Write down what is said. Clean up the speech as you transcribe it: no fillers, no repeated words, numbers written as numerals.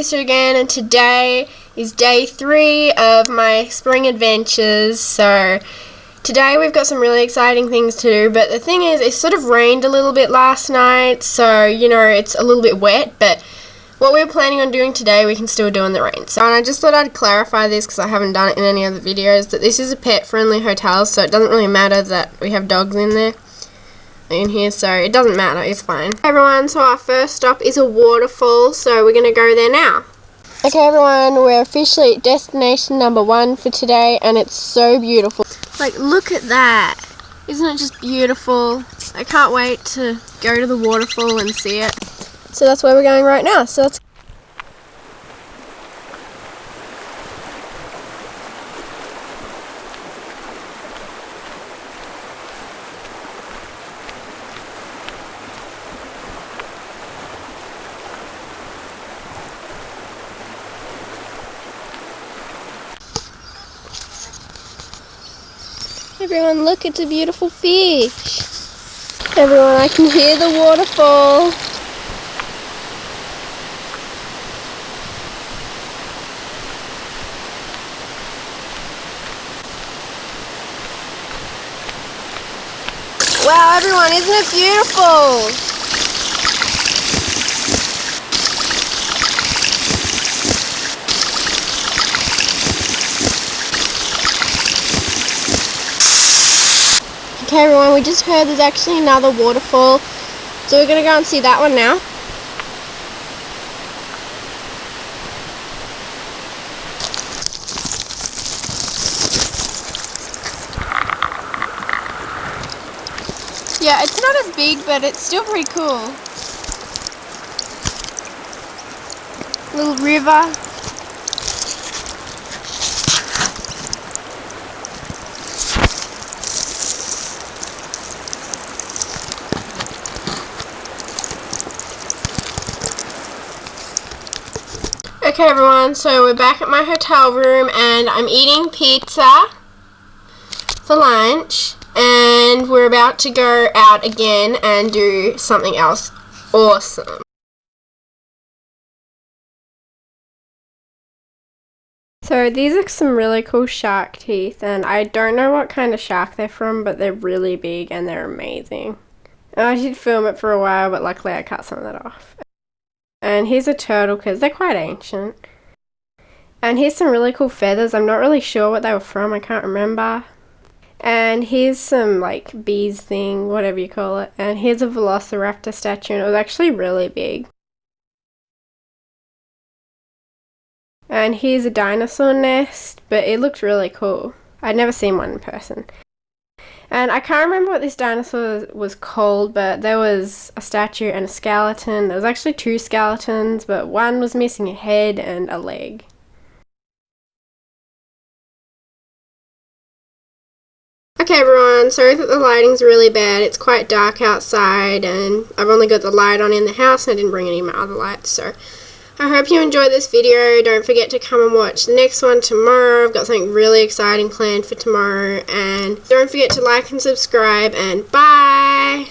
sister again, and today is day 3 of my spring adventures. So today we've got some really exciting things to do, but the thing is, it sort of rained a little bit last night, so you know, it's a little bit wet, but what we were planning on doing today we can still do in the rain. So, and I just thought I'd clarify this because I haven't done it in any other videos, that this is a pet friendly hotel, so it doesn't really matter that we have dogs in here, so it doesn't matter, it's fine. Hey everyone, so our first stop is a waterfall, so we're gonna go there now. Okay everyone, we're officially at destination number 1 for today, and it's so beautiful. Like, look at that. Isn't it just beautiful? I can't wait to go to the waterfall and see it. So that's where we're going right now, so let's... Everyone, look, it's a beautiful fish. Everyone, I can hear the waterfall. Wow, everyone, isn't it beautiful? Okay everyone, we just heard there's actually another waterfall, so we're going to go and see that one now. Yeah, it's not as big, but it's still pretty cool. Little river. Okay everyone, so we're back at my hotel room and I'm eating pizza for lunch, and we're about to go out again and do something else awesome. So these are some really cool shark teeth, and I don't know what kind of shark they're from, but they're really big and they're amazing. And I did film it for a while, but luckily I cut some of that off. And here's a turtle because they're quite ancient. And here's some really cool feathers. I'm not really sure what they were from, I can't remember. And here's some like bees thing, whatever you call it. And here's a velociraptor statue, and it was actually really big. And here's a dinosaur nest, but it looked really cool. I'd never seen one in person. And I can't remember what this dinosaur was called, but there was a statue and a skeleton. There was actually 2 skeletons, but one was missing a head and a leg. Okay everyone, sorry that the lighting's really bad. It's quite dark outside and I've only got the light on in the house and I didn't bring any of my other lights, so I hope you enjoyed this video. Don't forget to come and watch the next one tomorrow. I've got something really exciting planned for tomorrow, and don't forget to like and subscribe, and bye!